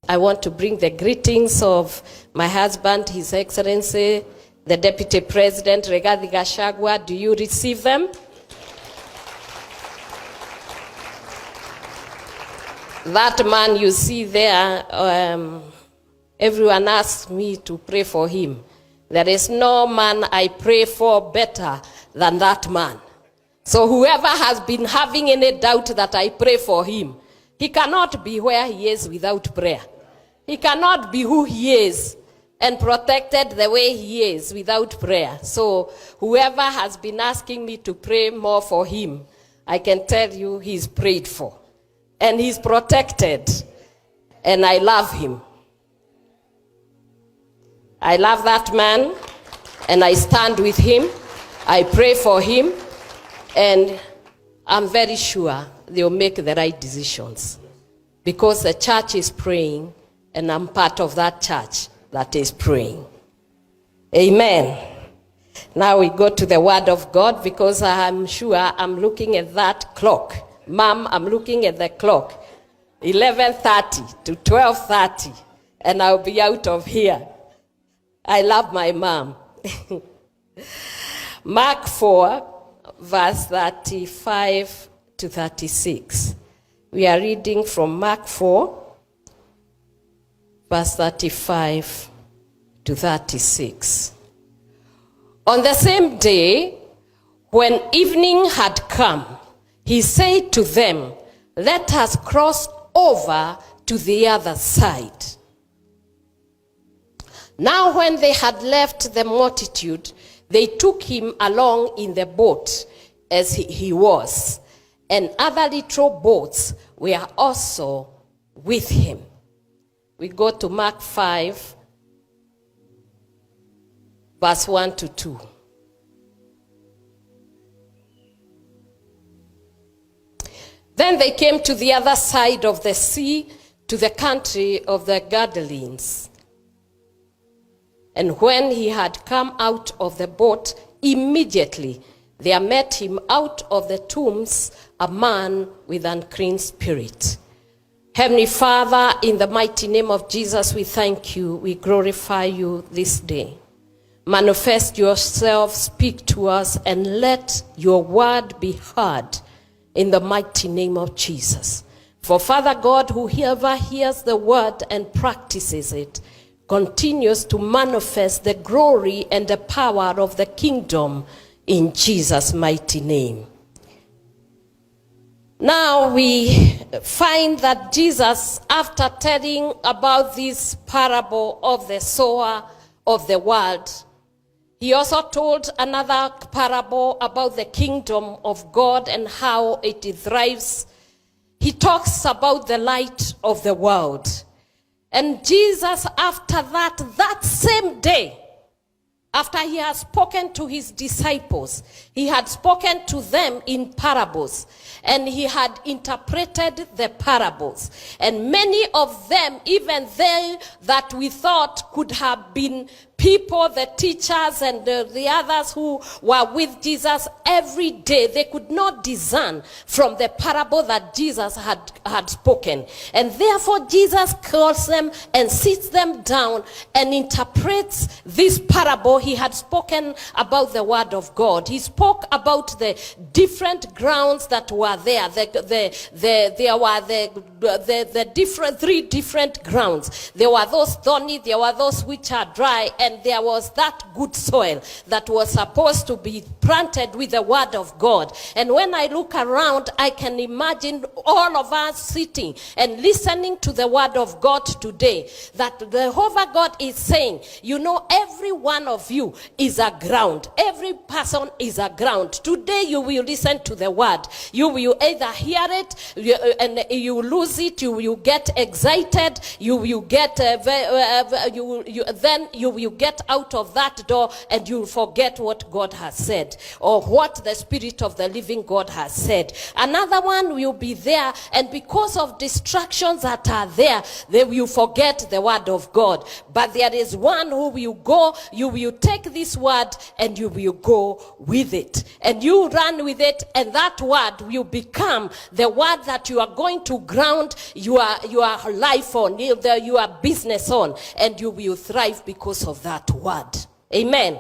I want to bring the greetings of my husband, His Excellency, the Deputy President, Dorcas Gachagua. Do you receive them? That man you see there, everyone asks me to pray for him. There is no man I pray for better than that man. So whoever has been having any doubt that I pray for him, he cannot be where he is without prayer. He cannot be who he is and protected the way he is without prayer. So whoever has been asking me to pray more for him, I can tell you he's prayed for. And he's protected. And I love him. I love that man. And I stand with him. I pray for him. And I'm very sure they'll make the right decisions. Because the church is praying. And I'm part of that church that is praying. Amen. Now we go to the word of God, because I'm sure I'm looking at that clock. Mom, I'm looking at the clock. 11:30 to 12:30. And I'll be out of here. I love my mom. Mark 4, verse 35 to 36. We are reading from Mark 4, verse 35 to 36. On the same day, when evening had come, he said to them, "Let us cross over to the other side." Now when they had left the multitude, they took him along in the boat as he was, and other little boats were also with him. We go to Mark 5, verse 1 to 2. Then they came to the other side of the sea, to the country of the Gadarenes. And when he had come out of the boat, immediately there met him out of the tombs a man with unclean spirit. Heavenly Father, in the mighty name of Jesus, we thank you, we glorify you this day. Manifest yourself, speak to us, and let your word be heard in the mighty name of Jesus. For Father God, whoever hears the word and practices it, continues to manifest the glory and the power of the kingdom in Jesus' mighty name. Now we find that Jesus, after telling about this parable of the sower of the world, he also told another parable about the kingdom of God and how it thrives. He talks about the light of the world. And Jesus, after that same day, after he had spoken to his disciples, he had spoken to them in parables, and he had interpreted the parables. And many of them, even they that we thought could have been people, the teachers and the others who were with Jesus every day, they could not discern from the parable that Jesus had spoken. And therefore Jesus calls them and sits them down and interprets this parable he had spoken about the word of God. He spoke about the different grounds that were there. There were the different, 3 different grounds. There were those thorny, there were those which are dry, and there was that good soil that was supposed to be planted with the word of God. And when I look around, I can imagine all of us sitting and listening to the word of God today, that Jehovah God is saying, you know, every one of you is a ground. Every person is a ground. Today you will listen to the word. You will either hear it and you lose it, you will get excited, you will get then you will get out of that door and you'll forget what God has said or what the Spirit of the living God has said. Another one will be there, and because of distractions that are there, they will forget the word of God. But there is one who will go, you will take this word and you will go with it. And you run with it, and that word will become the word that you are going to ground your life on, your business on, and you will thrive because of that word. Amen.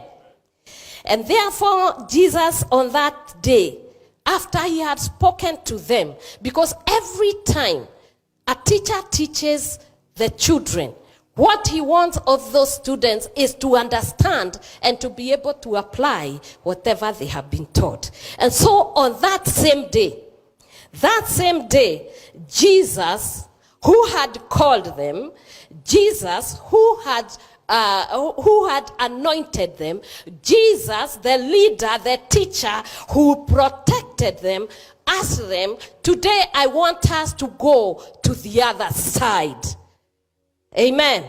And therefore, Jesus on that day, after he had spoken to them, because every time a teacher teaches the children, what he wants of those students is to understand and to be able to apply whatever they have been taught. And so on that same day, Jesus, who had called them, Jesus, who had anointed them, Jesus, the leader, the teacher who protected them, asked them, today I want us to go to the other side. Amen.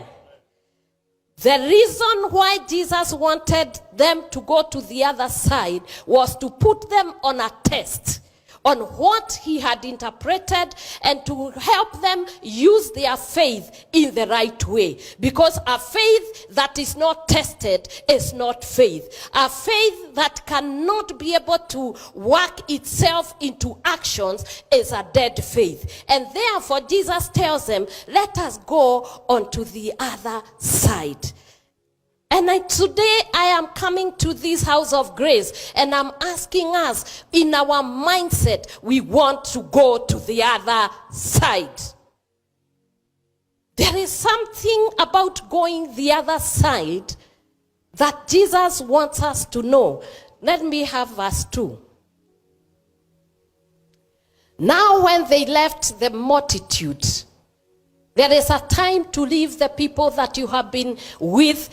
The reason why Jesus wanted them to go to the other side was to put them on a test on what he had interpreted and to help them use their faith in the right way. Because a faith that is not tested is not faith. A faith that cannot be able to work itself into actions is a dead faith. And therefore Jesus tells them, let us go on to the other side. And today I am coming to this house of grace and I'm asking us, in our mindset, we want to go to the other side. There is something about going the other side that Jesus wants us to know. Let me have verse 2. Now when they left the multitude, there is a time to leave the people that you have been with.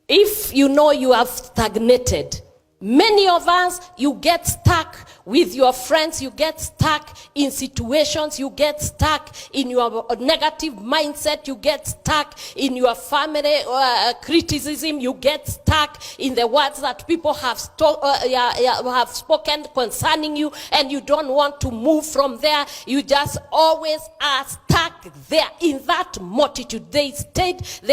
If you know you have stagnated, many of us, you get stuck with your friends, you get stuck in situations, you get stuck in your negative mindset, you get stuck in your family criticism, you get stuck in the words that people have spoken concerning you, and you don't want to move from there. You just always are stuck there in that multitude. They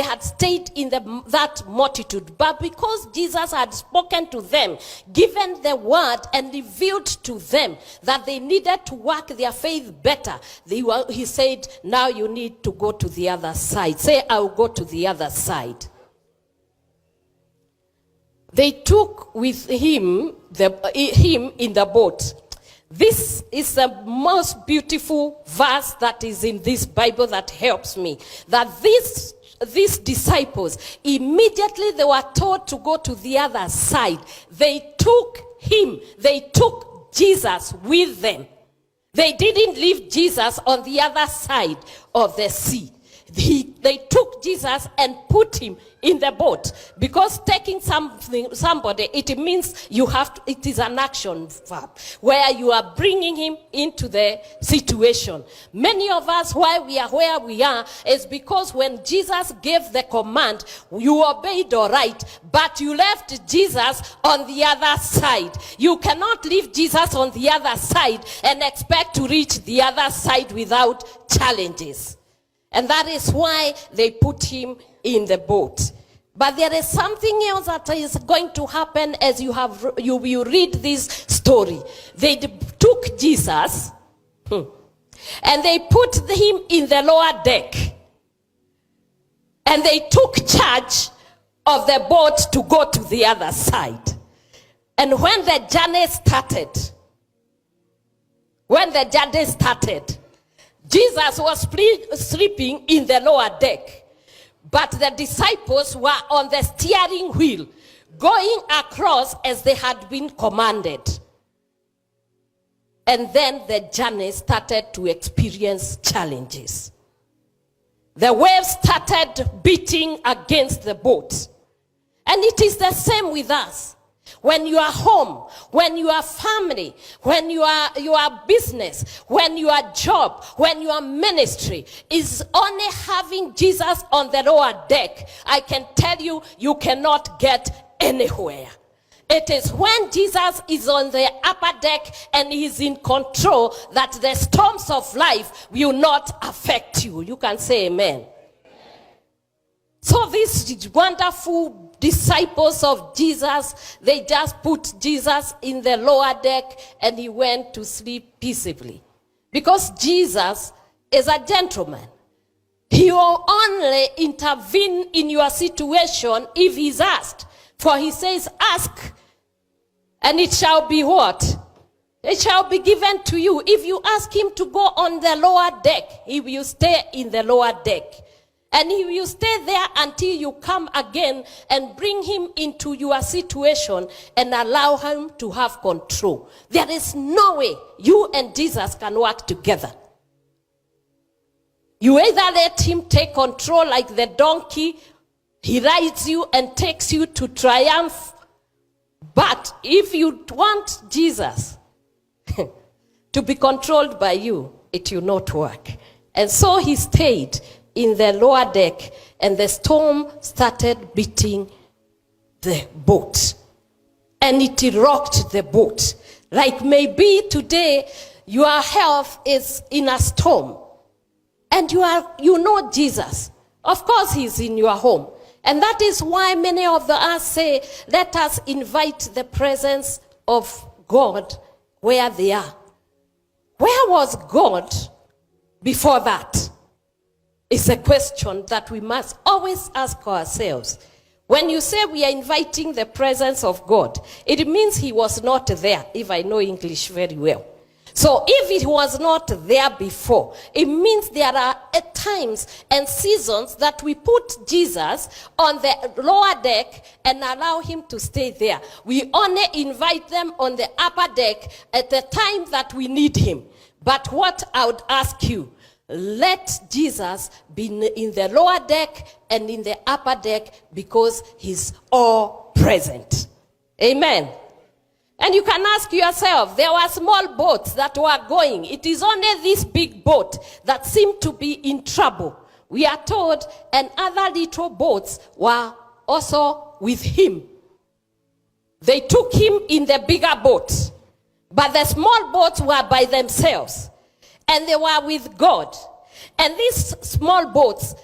had stayed in that multitude, but because Jesus had spoken to them, given the word and revealed to them that they needed to work their faith better, he said, now you need to go to the other side. Say, I'll go to the other side. They took with him in the boat. This is the most beautiful verse that is in this Bible that helps me. That these disciples, immediately they were told to go to the other side. They took Jesus with them. They didn't leave Jesus on the other side of the sea. They took Jesus and put him in the boat, because taking somebody, it means it is an action verb where you are bringing him into the situation. Many of us, why we are where we are, is because when Jesus gave the command, you obeyed all right, but you left Jesus on the other side. You cannot leave Jesus on the other side and expect to reach the other side without challenges. And that is why they put him in the boat. But there is something else that is going to happen as you will read this story. They took Jesus and they put him in the lower deck. And they took charge of the boat to go to the other side. And when the journey started, Jesus was sleeping in the lower deck, but the disciples were on the steering wheel, going across as they had been commanded. And then the journey started to experience challenges. The waves started beating against the boat. And it is the same with us. when you are home, when you are family, when you are business, when you are job, when you are ministry, is only having Jesus on the lower deck, I can tell you, you cannot get anywhere. It is when Jesus is on the upper deck and he's in control that the storms of life will not affect you. You can say amen. So these wonderful disciples of Jesus, they just put Jesus in the lower deck and he went to sleep peaceably. Because Jesus is a gentleman. He will only intervene in your situation if he's asked. For he says, ask, and it shall be what? It shall be given to you. If you ask him to go on the lower deck, he will stay in the lower deck. And he will stay there until you come again and bring him into your situation and allow him to have control. There is no way you and Jesus can work together. You either let him take control like the donkey, he rides you and takes you to triumph. But if you want Jesus to be controlled by you, it will not work. And so he stayed in the lower deck and the storm started beating the boat. And it rocked the boat. Like maybe today your health is in a storm. And you know Jesus. Of course he's in your home. And that is why many of us say, let us invite the presence of God where they are. Where was God before that? It's a question that we must always ask ourselves. When you say we are inviting the presence of God, it means he was not there, if I know English very well. So if it was not there before, it means there are at times and seasons that we put Jesus on the lower deck and allow him to stay there. We only invite them on the upper deck at the time that we need him. But what I would ask you, let Jesus be in the lower deck and in the upper deck because he's all present. Amen. And you can ask yourself, there were small boats that were going. It is only this big boat that seemed to be in trouble. We are told, and other little boats were also with him. They took him in the bigger boat. But the small boats were by themselves. And they were with God. And these small boats,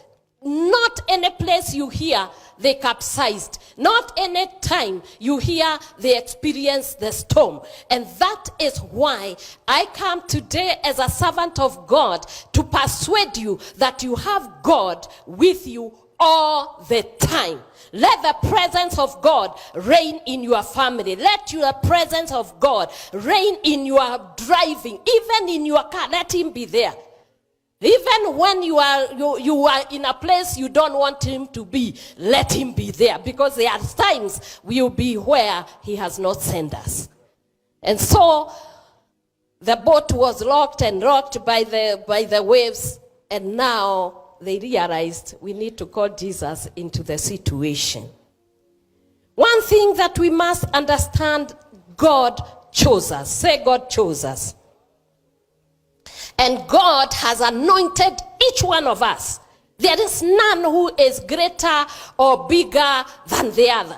not any place you hear they capsized. Not any time you hear they experience the storm. And that is why I come today as a servant of God to persuade you that you have God with you all the time. Let the presence of God reign in your family. Let your presence of God reign in your driving, even in your car. Let him be there. Even when you are in a place you don't want him to be, let him be there. Because there are times we will be where he has not sent us. And so the boat was locked and rocked by the waves. And now they realized we need to call Jesus into the situation. One thing that we must understand, God chose us. Say, God chose us. And God has anointed each one of us. There is none who is greater or bigger than the other.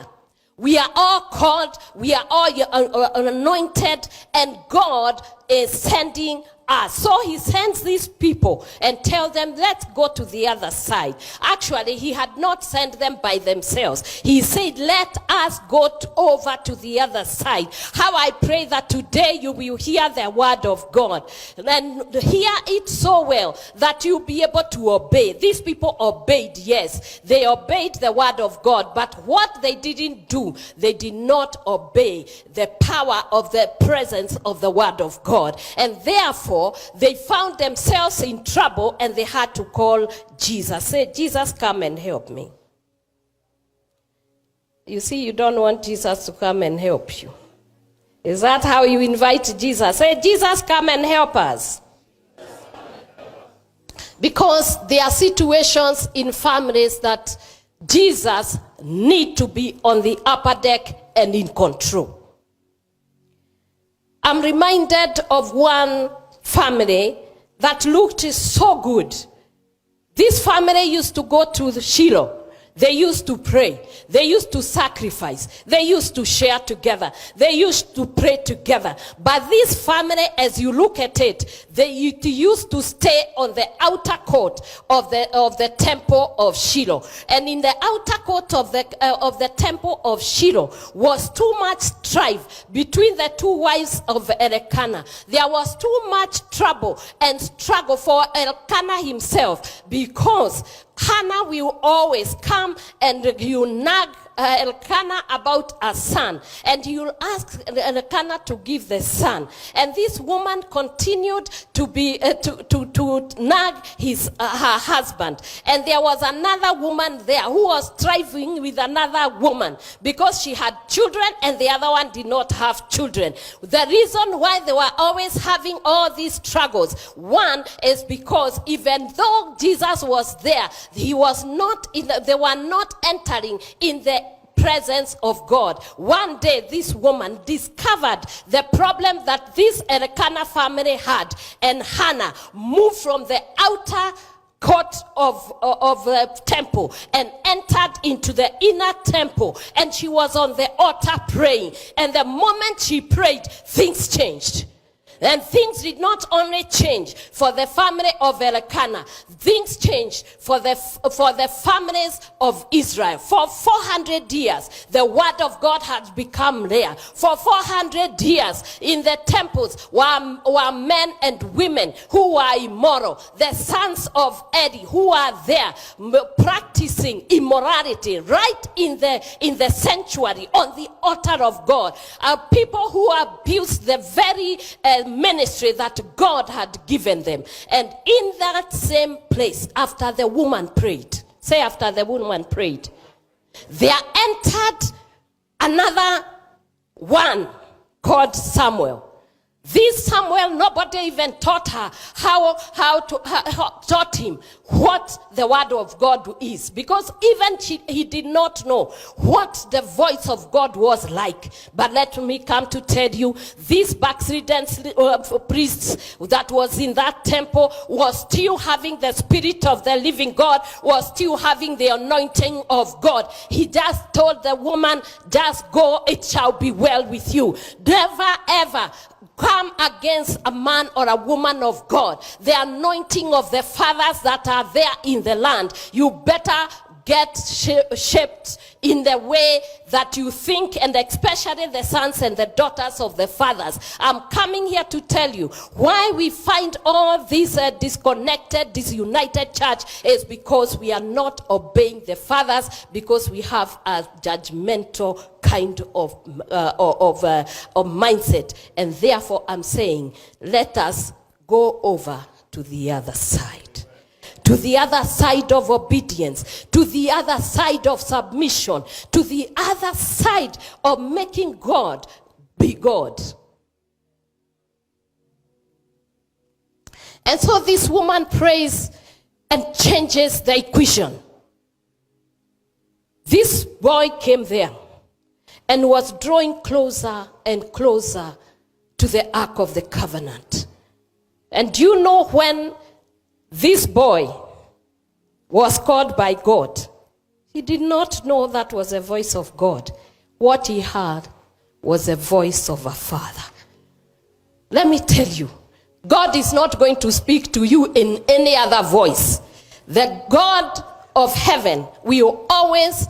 We are all called, we are all anointed, and God is sending us. So he sends these people and tells them, let's go to the other side. Actually, he had not sent them by themselves. He said, let us go over to the other side. How I pray that today you will hear the word of God and hear it so well that you'll be able to obey. These people obeyed, yes. They obeyed the word of God, but what they didn't do, they did not obey the power of the presence of the word of God. And therefore, they found themselves in trouble and they had to call Jesus. Say, Jesus, come and help me. You see, you don't want Jesus to come and help you. Is that how you invite Jesus? Say, Jesus, come and help us. Because there are situations in families that Jesus need to be on the upper deck and in control. I'm reminded of one family that looked so good. This family used to go to the Shiloh. They used to pray. They used to sacrifice. They used to share together. They used to pray together. But this family, as you look at it, they used to stay on the outer court of the temple of Shiloh. And in the outer court of the temple of Shiloh was too much strife between the two wives of Elkanah. There was too much trouble and struggle for Elkanah himself, because Hannah will always come and you nag Elkanah about a son, and you'll ask Elkanah to give the son. And this woman continued to be to nag her husband. And there was another woman there who was striving with another woman because she had children and the other one did not have children. The reason why they were always having all these struggles, one is because even though Jesus was there, he was not they were not entering in the presence of God. One day this woman discovered the problem that this Elkanah family had, and Hannah moved from the outer court of the temple and entered into the inner temple, and she was on the altar praying. And the moment she prayed, things changed. And things did not only change for the family of Elkanah, things changed for the families of Israel. For 400 years, the word of God had become rare. For 400 years, in the temples were men and women who were immoral. The sons of Eli who are there practicing immorality right in the sanctuary, on the altar of God. People who abused the very ministry that God had given them. And in that same place, after the woman prayed, say after the woman prayed, there entered another one called Samuel. This Samuel, nobody even taught her taught him what the word of God is, because even he did not know what the voice of God was like. But let me come to tell you, this backslidden priest that was in that temple was still having the spirit of the living God, was still having the anointing of God. He just told the woman, just go, it shall be well with you. Never ever come against a man or a woman of God. The anointing of the fathers that are there in the land, you better get shaped in the way that you think, and especially the sons and the daughters of the fathers. I'm coming here to tell you why we find all this disconnected, disunited church is because we are not obeying the fathers, because we have a judgmental kind of mindset. And therefore I'm saying, let us go over to the other side. To the other side of obedience, to the other side of submission, to the other side of making God be God. And so this woman prays and changes the equation. This boy came there and was drawing closer and closer to the Ark of the Covenant. And do you know when this boy was called by God, he did not know that was a voice of God. What he heard was a voice of a father. Let me tell you, God is not going to speak to you in any other voice. The God of heaven will always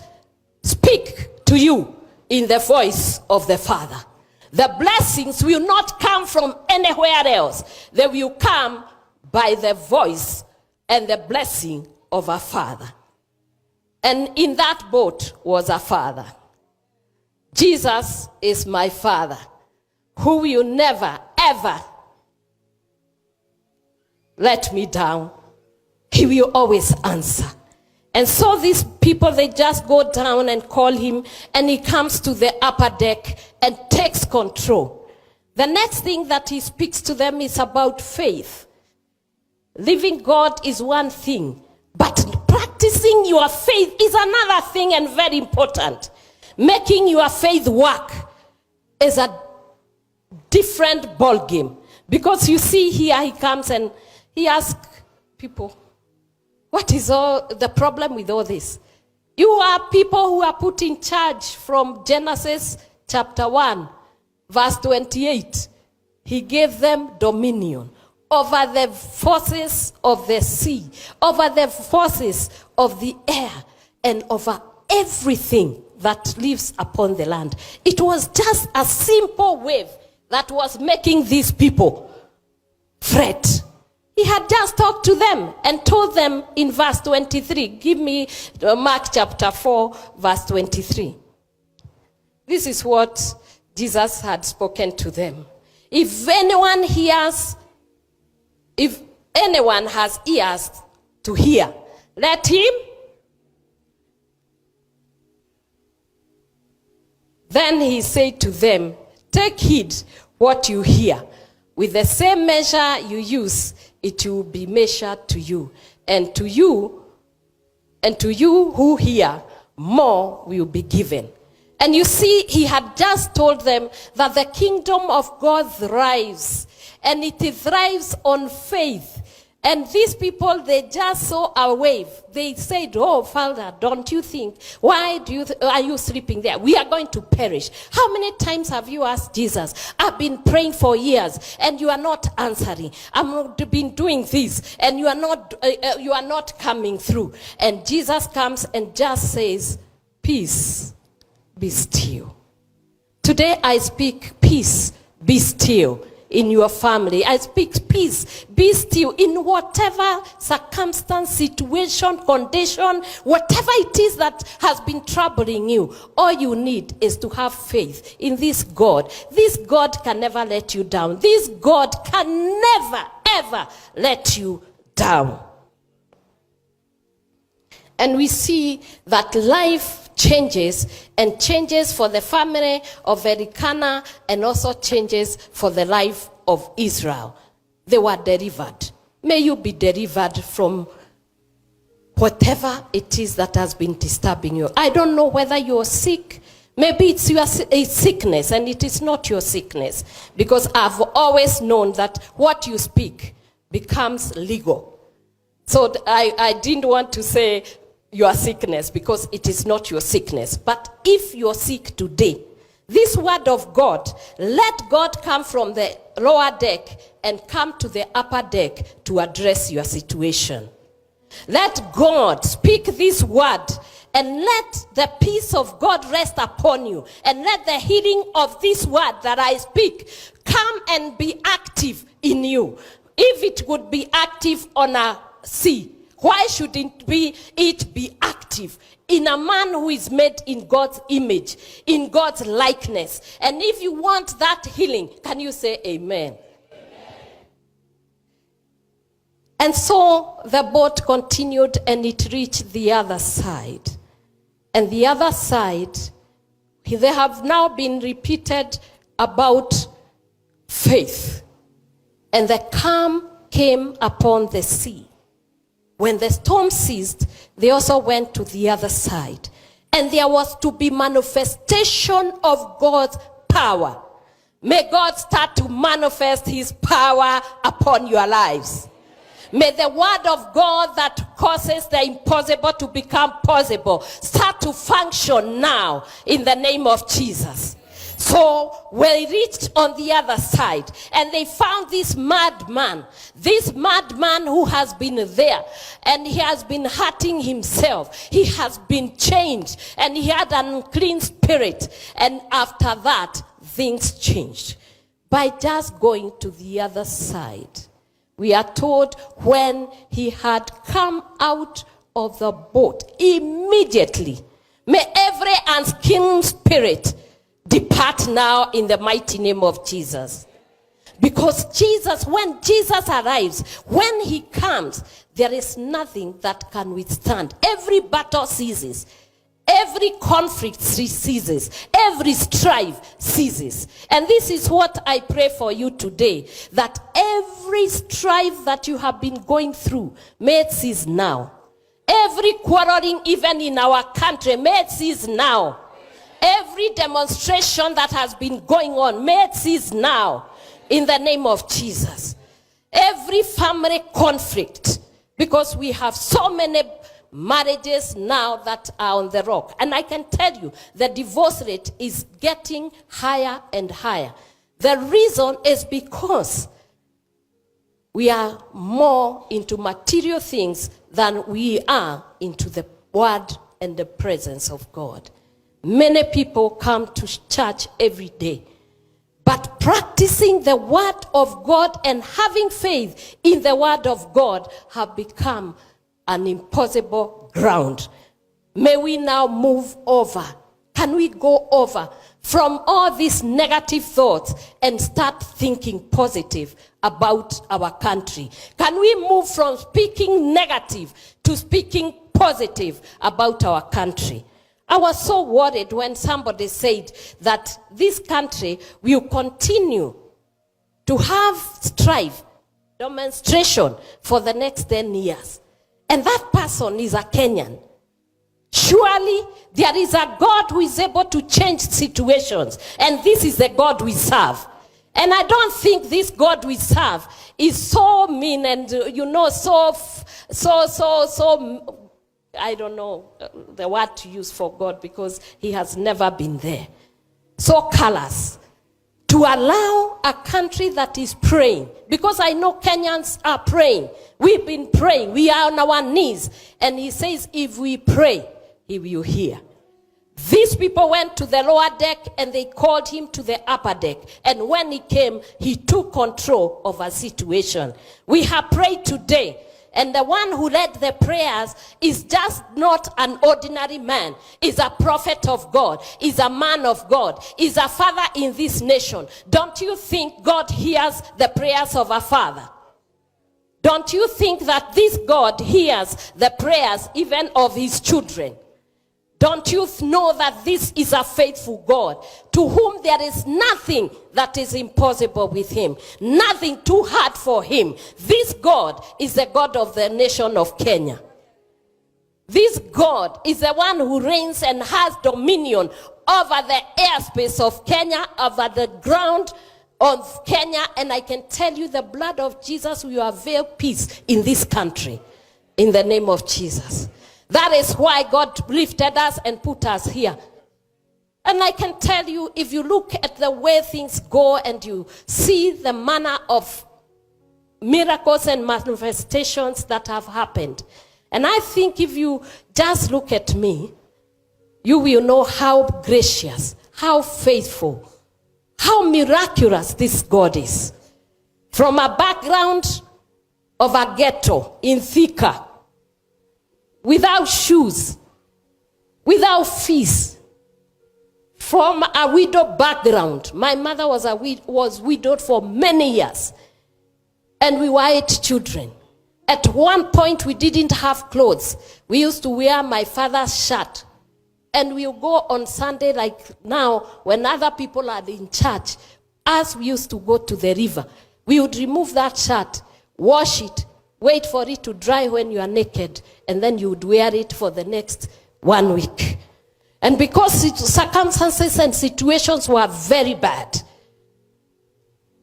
speak to you in the voice of the Father. The blessings will not come from anywhere else. They will come by the voice and the blessing of a father. And in that boat was a father. Jesus is my Father, who will never, ever let me down. He will always answer. And so these people, they just go down and call him, and he comes to the upper deck and takes control. The next thing that he speaks to them is about faith. Living God is one thing, but practicing your faith is another thing, and very important. making your faith work is a different ball game. Because you see here he comes and he asks people, what is all the problem with all this? You are people who are put in charge from Genesis chapter 1, verse 28. He gave them dominion over the forces of the sea, over the forces of the air, and over everything that lives upon the land. It was just a simple wave that was making these people fret. He had just talked to them and told them in verse 23. Give me Mark chapter 4, verse 23. This is what Jesus had spoken to them. If anyone has ears to hear, let him. Then he said to them, take heed what you hear. With the same measure you use, it will be measured to you. And to you who hear, more will be given. And you see, he had just told them that the kingdom of God thrives. And it thrives on faith. And these people, they just saw a wave. They said, oh, Father, don't you think? Why are you sleeping there? We are going to perish. How many times have you asked Jesus? I've been praying for years, and you are not answering. I've been doing this, and you are not coming through. And Jesus comes and just says, peace, be still. Today I speak peace, be still. In your family, I speak peace, be still in whatever circumstance, situation, condition, whatever it is that has been troubling you. All you need is to have faith in this God. This God can never let you down. This God can never, ever let you down. And we see that life changes, and changes for the family of Elkanah, and also changes for the life of Israel. They were delivered. May you be delivered from whatever it is that has been disturbing you. I don't know whether you're sick. Maybe it's your sickness, and it is not your sickness. Because I've always known that what you speak becomes legal. So I didn't want to say your sickness, because it is not your sickness. But if you're sick today, this word of God, let God come from the lower deck and come to the upper deck to address your situation. Let God speak this word, and let the peace of God rest upon you, and let the healing of this word that I speak come and be active in you. If it would be active on a sea, why shouldn't it be active in a man who is made in God's image, in God's likeness? And if you want that healing, can you say amen? Amen. And so the boat continued, and it reached the other side. And the other side, they have now been repeated about faith. And the calm came upon the sea. When the storm ceased, they also went to the other side. And there was to be manifestation of God's power. May God start to manifest his power upon your lives. May the word of God that causes the impossible to become possible start to function now in the name of Jesus. So we reached on the other side, and they found this madman who has been there, and he has been hurting himself. He has been changed, and he had an unclean spirit. And after that, things changed. By just going to the other side, we are told when he had come out of the boat, immediately, may every unclean spirit depart now in the mighty name of Jesus. Because when Jesus arrives, when he comes, there is nothing that can withstand. Every battle ceases. Every conflict ceases. Every strife ceases. And this is what I pray for you today, that every strife that you have been going through, may it cease now. Every quarreling, even in our country, may it cease now. Every demonstration that has been going on, may it cease now in the name of Jesus. Every family conflict, because we have so many marriages now that are on the rock. And I can tell you, the divorce rate is getting higher and higher. The reason is because we are more into material things than we are into the word and the presence of God. Many people come to church every day, but practicing the word of God and having faith in the word of God have become an impossible ground. May we now move over. Can we go over from all these negative thoughts and start thinking positive about our country? Can we move from speaking negative to speaking positive about our country? I was so worried when somebody said that this country will continue to have strife, demonstration for the next 10 years. And that person is a Kenyan. Surely there is a God who is able to change situations. And this is the God we serve. And I don't think this God we serve is so mean and, so I don't know the word to use for God, because he has never been there. So callous. To allow a country that is praying, because I know Kenyans are praying. We've been praying. We are on our knees. And he says, if we pray, he will hear. These people went to the lower deck and they called him to the upper deck. And when he came, he took control of a situation. We have prayed today. And the one who led the prayers is just not an ordinary man. Is a prophet of God. Is a man of God. Is a father in this nation. Don't you think God hears the prayers of a father? Don't you think that this God hears the prayers even of his children? Don't you know that this is a faithful God, to whom there is nothing that is impossible with him, nothing too hard for him? This God is the God of the nation of Kenya. This God is the one who reigns and has dominion over the airspace of Kenya, over the ground of Kenya. And I can tell you, the blood of Jesus will avail peace in this country, in the name of Jesus. That is why God lifted us and put us here. And I can tell you, if you look at the way things go and you see the manner of miracles and manifestations that have happened, and I think if you just look at me, you will know how gracious, how faithful, how miraculous this God is. From a background of a ghetto in Thika, without shoes, without fees, from a widow background. My mother was widowed for many years, and we were 8 children. At one point, we didn't have clothes. We used to wear my father's shirt, and we'll go on Sunday like now, when other people are in church. As we used to go to the river, we would remove that shirt, wash it, wait for it to dry when you are naked, and then you would wear it for the next 1 week. And because circumstances and situations were very bad,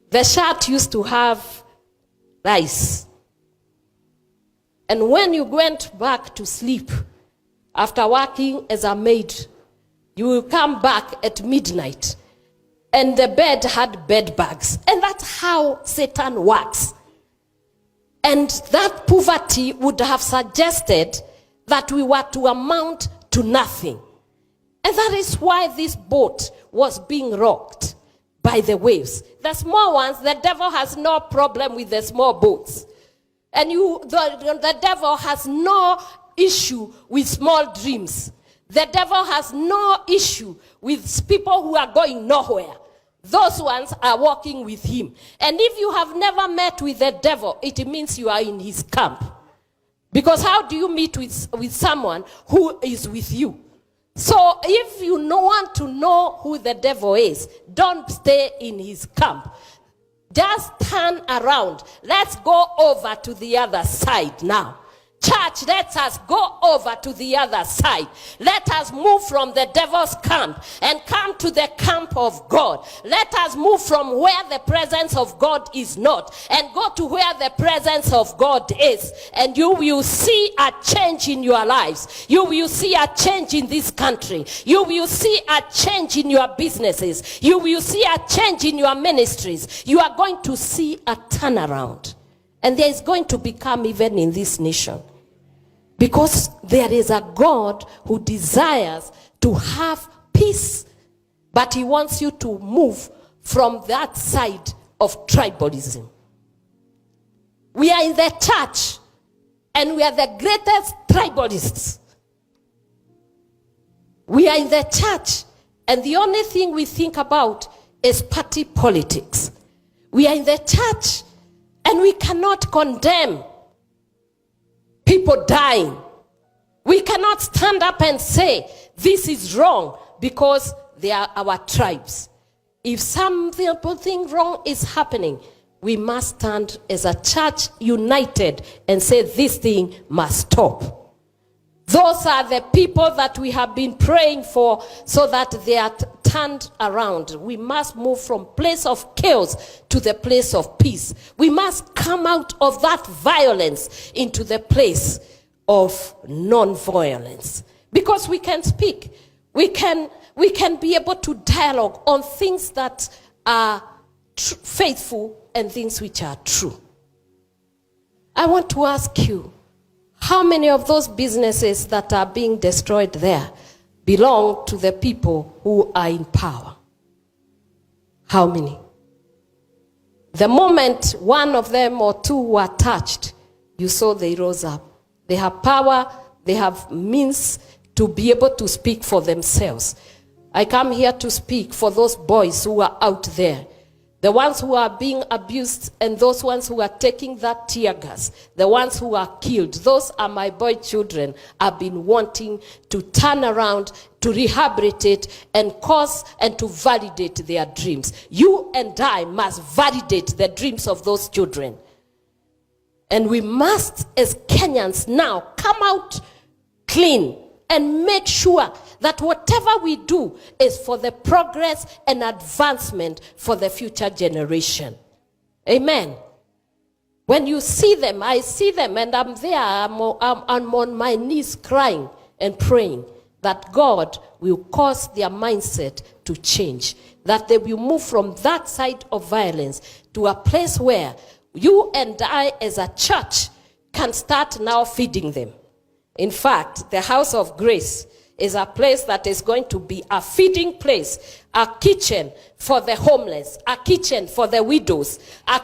the shirt used to have rice. And when you went back to sleep, after working as a maid, you will come back at midnight, and the bed had bed bugs. And that's how Satan works. And that poverty would have suggested that we were to amount to nothing. And that is why this boat was being rocked by the waves. The small ones, the devil has no problem with the small boats. And the devil has no issue with small dreams. The devil has no issue with people who are going nowhere. Those ones are walking with him. And if you have never met with the devil, it means you are in his camp. Because how do you meet with someone who is with you? So if you want to know who the devil is, don't stay in his camp. Just turn around. Let's go over to the other side now. Church, let us go over to the other side. Let us move from the devil's camp and come to the camp of God. Let us move from where the presence of God is not and go to where the presence of God is. And you will see a change in your lives. You will see a change in this country. You will see a change in your businesses. You will see a change in your ministries. You are going to see a turnaround. And there is going to become even in this nation. Because there is a God who desires to have peace. But he wants you to move from that side of tribalism. We are in the church. And we are the greatest tribalists. We are in the church. And the only thing we think about is party politics. We are in the church. And we cannot condemn people dying. We cannot stand up and say, this is wrong, because they are our tribes. If something wrong is happening, we must stand as a church united and say, this thing must stop. Those are the people that we have been praying for, so that they are turned around. We must move from place of chaos to the place of peace. We must come out of that violence into the place of non-violence. Because we can speak. We can be able to dialogue on things that are faithful and things which are true. I want to ask you, how many of those businesses that are being destroyed there belong to the people who are in power? How many? The moment one of them or two were touched, you saw they rose up. They have power, they have means to be able to speak for themselves. I come here to speak for those boys who are out there. The ones who are being abused and those ones who are taking that tear gas, the ones who are killed, those are my boy children. I've been wanting to turn around, to rehabilitate and cause and to validate their dreams. You and I must validate the dreams of those children. And we must, as Kenyans now, come out clean and make sure that whatever we do is for the progress and advancement for the future generation. Amen. When you see them, I see them, and I'm there, I'm on my knees crying and praying that God will cause their mindset to change, that they will move from that side of violence to a place where you and I as a church can start now feeding them. In fact, the House of Grace is a place that is going to be a feeding place, a kitchen for the homeless, a kitchen for the widows, a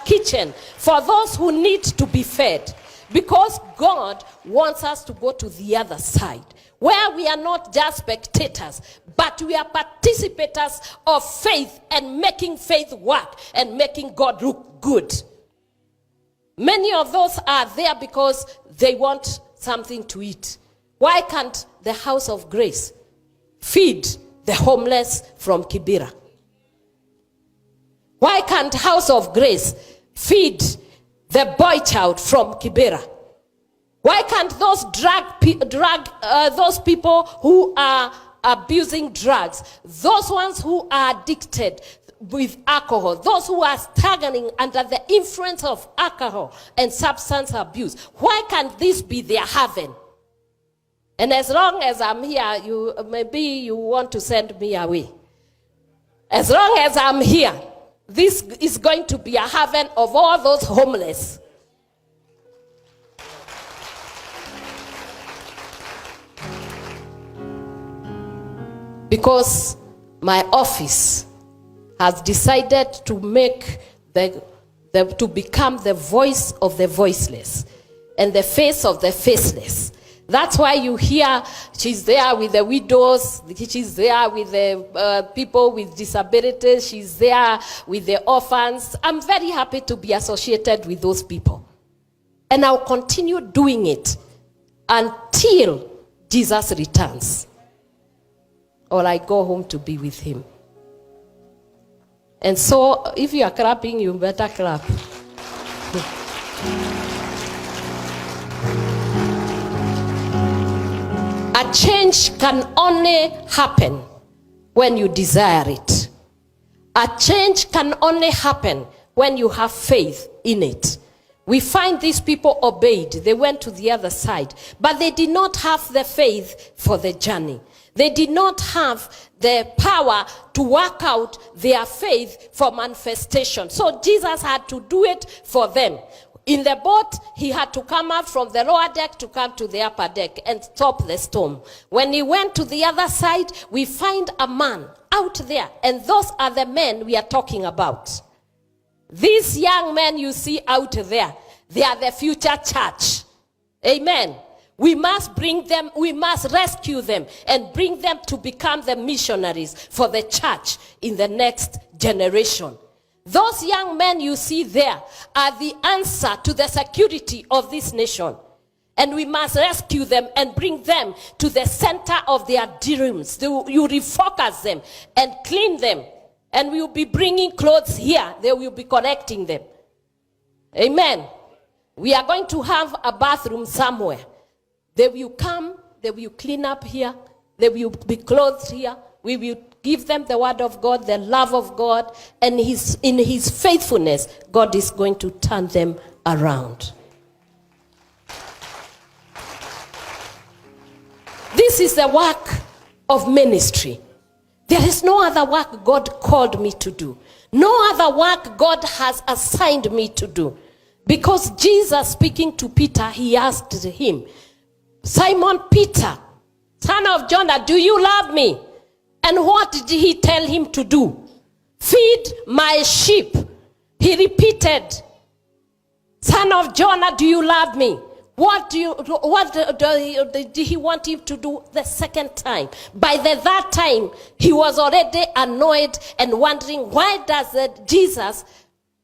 kitchen for those who need to be fed. Because God wants us to go to the other side, where we are not just spectators, but we are participators of faith and making faith work and making God look good. Many of those are there because they want something to eat. Why can't the House of Grace feed the homeless from Kibera? Why can't House of Grace feed the boy child from Kibera? Why can't those those people who are abusing drugs, those ones who are addicted with alcohol, those who are struggling under the influence of alcohol and substance abuse, why can't this be their heaven? And as long as I'm here, maybe you want to send me away. As long as I'm here, this is going to be a heaven of all those homeless. Because my office has decided to make to become the voice of the voiceless and the face of the faceless. That's why you hear she's there with the widows, she's there with the people with disabilities, she's there with the orphans. I'm very happy to be associated with those people. And I'll continue doing it until Jesus returns, or I go home to be with him. And so, if you are clapping, you better clap. A change can only happen when you desire it. A change can only happen when you have faith in it. We find these people obeyed. They went to the other side. But they did not have the faith for the journey. They did not have the power to work out their faith for manifestation. So Jesus had to do it for them. In the boat, he had to come out from the lower deck to come to the upper deck and stop the storm. When he went to the other side, we find a man out there. And those are the men we are talking about. These young men you see out there, they are the future church. Amen. We must bring them, we must rescue them and bring them to become the missionaries for the church in the next generation. Those young men you see there are the answer to the security of this nation. And we must rescue them and bring them to the center of their dreams. You refocus them and clean them. And we will be bringing clothes here. They will be connecting them. Amen. We are going to have a bathroom somewhere. They will come. They will clean up here. They will be clothed here. We will give them the word of God, the love of God. And in his faithfulness, God is going to turn them around. This is the work of ministry. There is no other work God called me to do. No other work God has assigned me to do. Because Jesus, speaking to Peter, he asked him, Simon Peter, son of Jonah, do you love me? And what did he tell him to do? Feed my sheep. He repeated, son of Jonah, do you love me? What did he want him to do the second time? By the third time, he was already annoyed and wondering, why does Jesus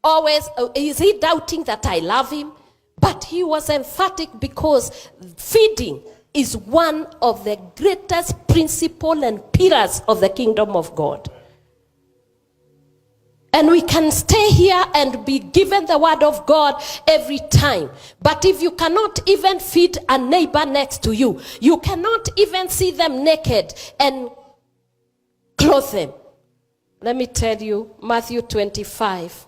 always, is he doubting that I love him? But he was emphatic because feeding is one of the greatest principles and pillars of the kingdom of God. And we can stay here and be given the word of God every time. But if you cannot even feed a neighbor next to you, you cannot even see them naked and clothe them. Let me tell you, Matthew 25,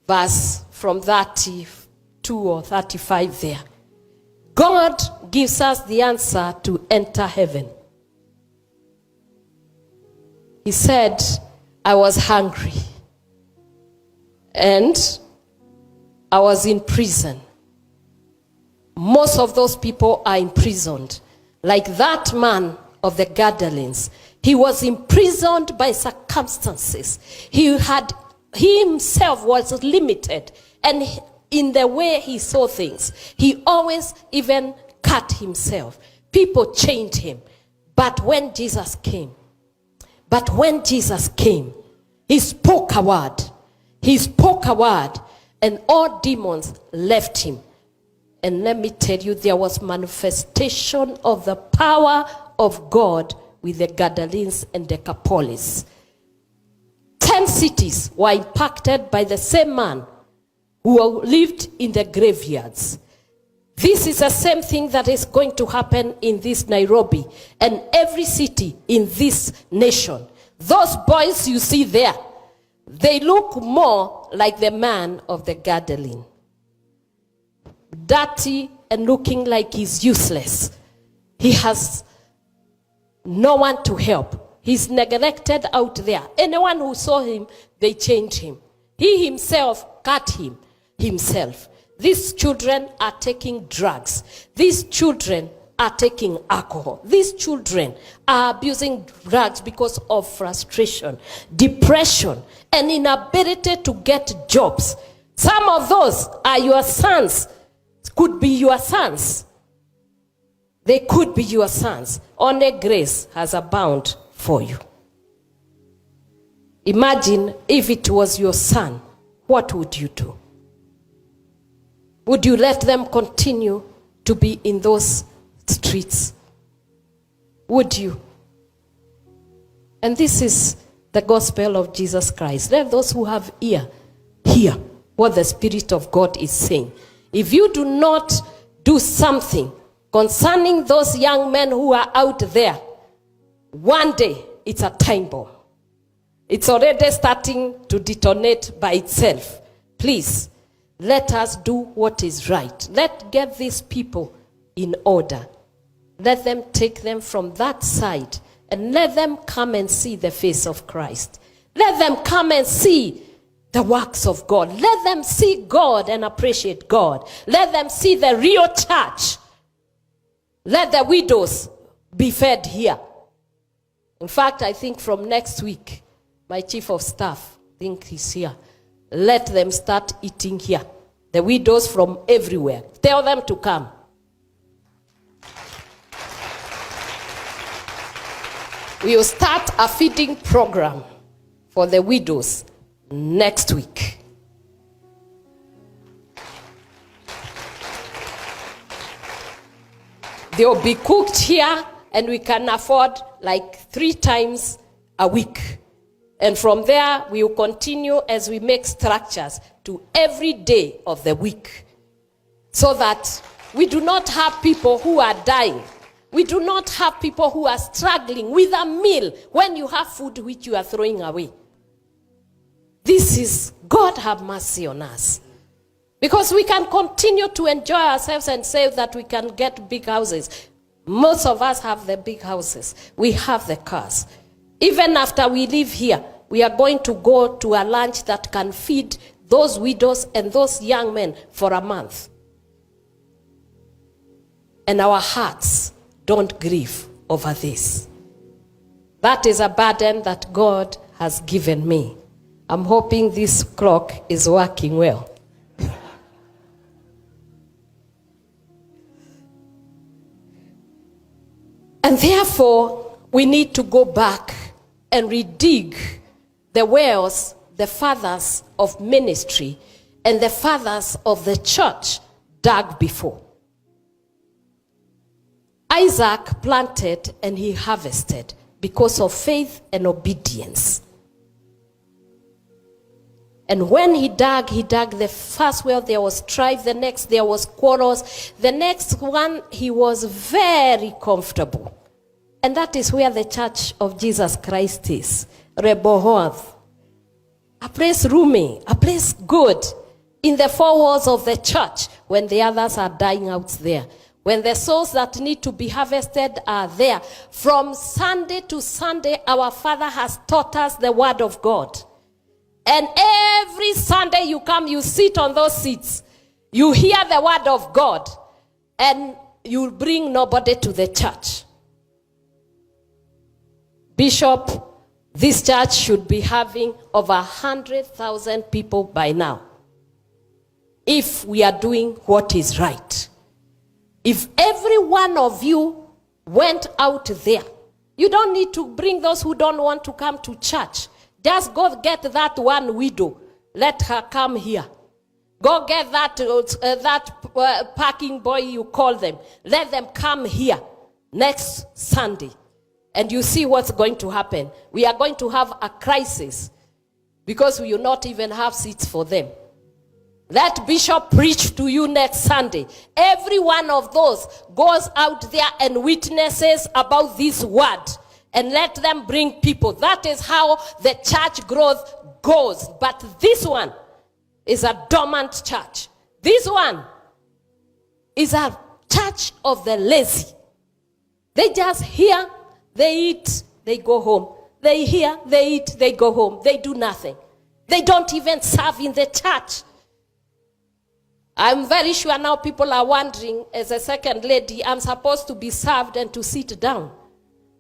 verse from 32 or 35 there. God gives us the answer to enter heaven. He said, I was hungry. And I was in prison. Most of those people are imprisoned. Like that man of the Gadarenes. He was imprisoned by circumstances. He himself was limited. And in the way he saw things, he always even cut himself. People changed him. But when Jesus came, he spoke a word. He spoke a word, and all demons left him. And let me tell you, there was manifestation of the power of God with the Gadarenes and Decapolis. 10 cities were impacted by the same man who lived in the graveyards. This is the same thing that is going to happen in this Nairobi and every city in this nation. Those boys you see there, they look more like the man of the Gadarene. Dirty and looking like he's useless. He has no one to help. He's neglected out there. Anyone who saw him, they changed him. He himself cut him himself. These children are taking drugs. These children are taking alcohol. These children are abusing drugs because of frustration, depression, and inability to get jobs. Some of those are your sons. Could be your sons. They could be your sons. Only grace has abound for you. Imagine if it was your son, what would you do? Would you let them continue to be in those streets? Would you? And this is the gospel of Jesus Christ. Let those who have ear hear what the Spirit of God is saying. If you do not do something concerning those young men who are out there. One day, it's a time bomb. It's already starting to detonate by itself. Please, let us do what is right. Let's get these people in order. Let them take them from that side and let them come and see the face of Christ. Let them come and see the works of God. Let them see God and appreciate God. Let them see the real church. Let the widows be fed here. In fact, I think from next week, my chief of staff, I think he's here. Let them start eating here. The widows from everywhere. Tell them to come. We will start a feeding program for the widows next week. They will be cooked here, and we can afford like 3 times a week. And from there, we will continue as we make structures to every day of the week, so that we do not have people who are dying. We do not have people who are struggling with a meal when you have food which you are throwing away. This is, God have mercy on us. Because we can continue to enjoy ourselves and say that we can get big houses. Most of us have the big houses. We have the cars. Even after we leave here, we are going to go to a lunch that can feed those widows and those young men for a month. And our hearts don't grieve over this. That is a burden that God has given me. I'm hoping this clock is working well. And therefore, we need to go back and redig the wells the fathers of ministry and the fathers of the church dug before. Isaac planted and he harvested because of faith and obedience. And when he dug the first well, there was strife. The next, there was quarrels. The next one, he was very comfortable. And that is where the church of Jesus Christ is. Rehoboth. A place roomy, a place good, in the 4 walls of the church, when the others are dying out there. When the souls that need to be harvested are there. From Sunday to Sunday, our Father has taught us the word of God. And every Sunday you come, you sit on those seats. You hear the word of God. And you bring nobody to the church. Bishop, this church should be having over 100,000 people by now. If we are doing what is right. If every one of you went out there, you don't need to bring those who don't want to come to church. Just go get that one widow. Let her come here. Go get that parking boy, you call them. Let them come here next Sunday. And you see what's going to happen. We are going to have a crisis because we will not even have seats for them. Let Bishop preach to you next Sunday. Every one of those goes out there and witnesses about this word. And let them bring people. That is how the church growth goes. But this one is a dormant church. This one is a church of the lazy. They just hear, they eat, they go home. They hear, they eat, they go home. They do nothing. They don't even serve in the church. I'm very sure now people are wondering, as a second lady, I'm supposed to be served and to sit down.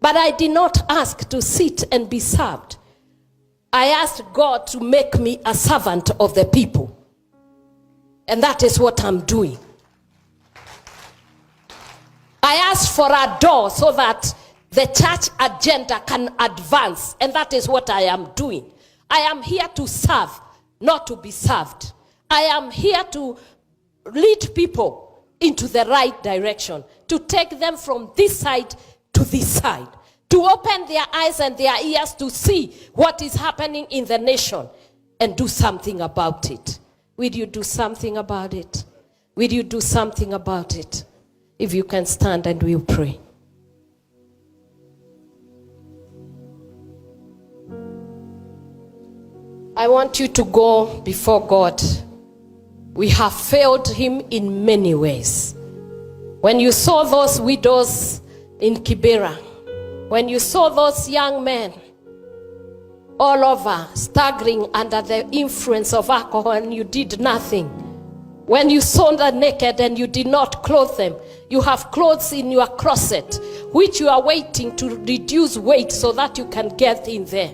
But I did not ask to sit and be served. I asked God to make me a servant of the people. And that is what I'm doing. I asked for a door so that the church agenda can advance. And that is what I am doing. I am here to serve, not to be served. I am here to lead people into the right direction. To take them from this side to this side. To open their eyes and their ears to see what is happening in the nation. And do something about it. Will you do something about it? Will you do something about it? If you can stand and we'll pray. I want you to go before God. We have failed him in many ways. When you saw those widows in Kibera, when you saw those young men all over staggering under the influence of alcohol and you did nothing. When you saw the naked and you did not clothe them, you have clothes in your closet which you are waiting to reduce weight so that you can get in there.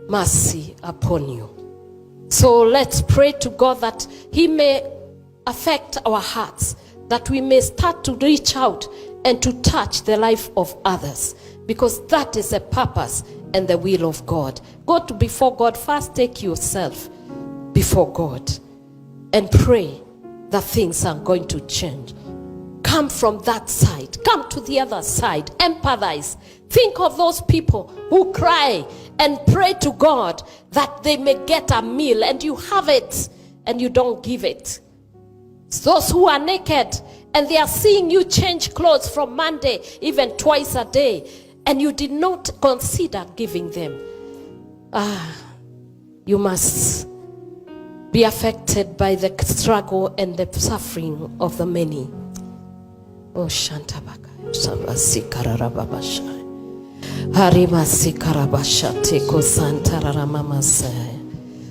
Mercy upon you. So let's pray to God that he may affect our hearts, that we may start to reach out and to touch the life of others, because that is the purpose and the will of God. Go to before God. First take yourself before God and pray that things are going to change. Come from that side. Come to the other side. Empathize. Think of those people who cry and pray to God that they may get a meal and you have it and you don't give it. Those who are naked and they are seeing you change clothes from Monday, even twice a day, and you did not consider giving them. You must be affected by the struggle and the suffering of the many. Oh, Shantabaka, Sambasikarababashai.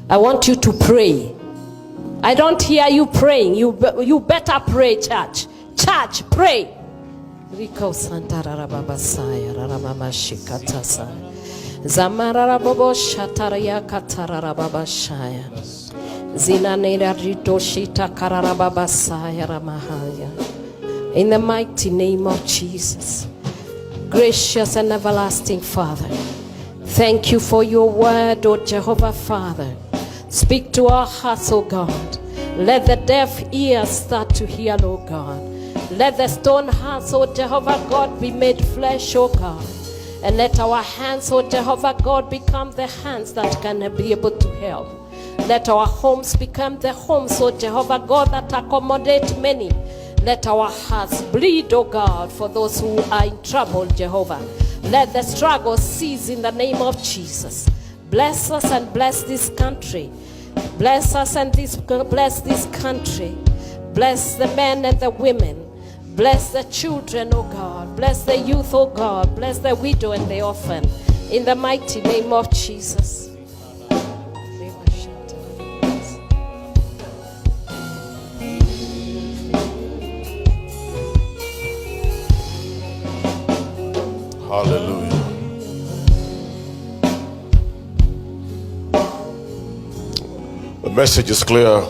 I want you to pray. I don't hear you praying. You better pray, church. Church, pray. Riko Santarababasaya, Ramamashikatasa. Zamararabobo Shataria Katarababashaya. Zinanera Ritoshita Karababasaya Ramahaya. In the mighty name of Jesus. Gracious and everlasting Father, thank you for your word, O Jehovah Father. Speak to our hearts, O God. Let the deaf ears start to hear, O God. Let the stone hearts, O Jehovah God, be made flesh, O God. And let our hands, O Jehovah God, become the hands that can be able to help. Let our homes become the homes, O Jehovah God, that accommodate many. Let our hearts bleed, O God, for those who are in trouble, Jehovah. Let the struggle cease in the name of Jesus. Bless us and bless this country. Bless us and bless this country. Bless the men and the women. Bless the children, O God. Bless the youth, O God. Bless the widow and the orphan. In the mighty name of Jesus. Hallelujah. The message is clear.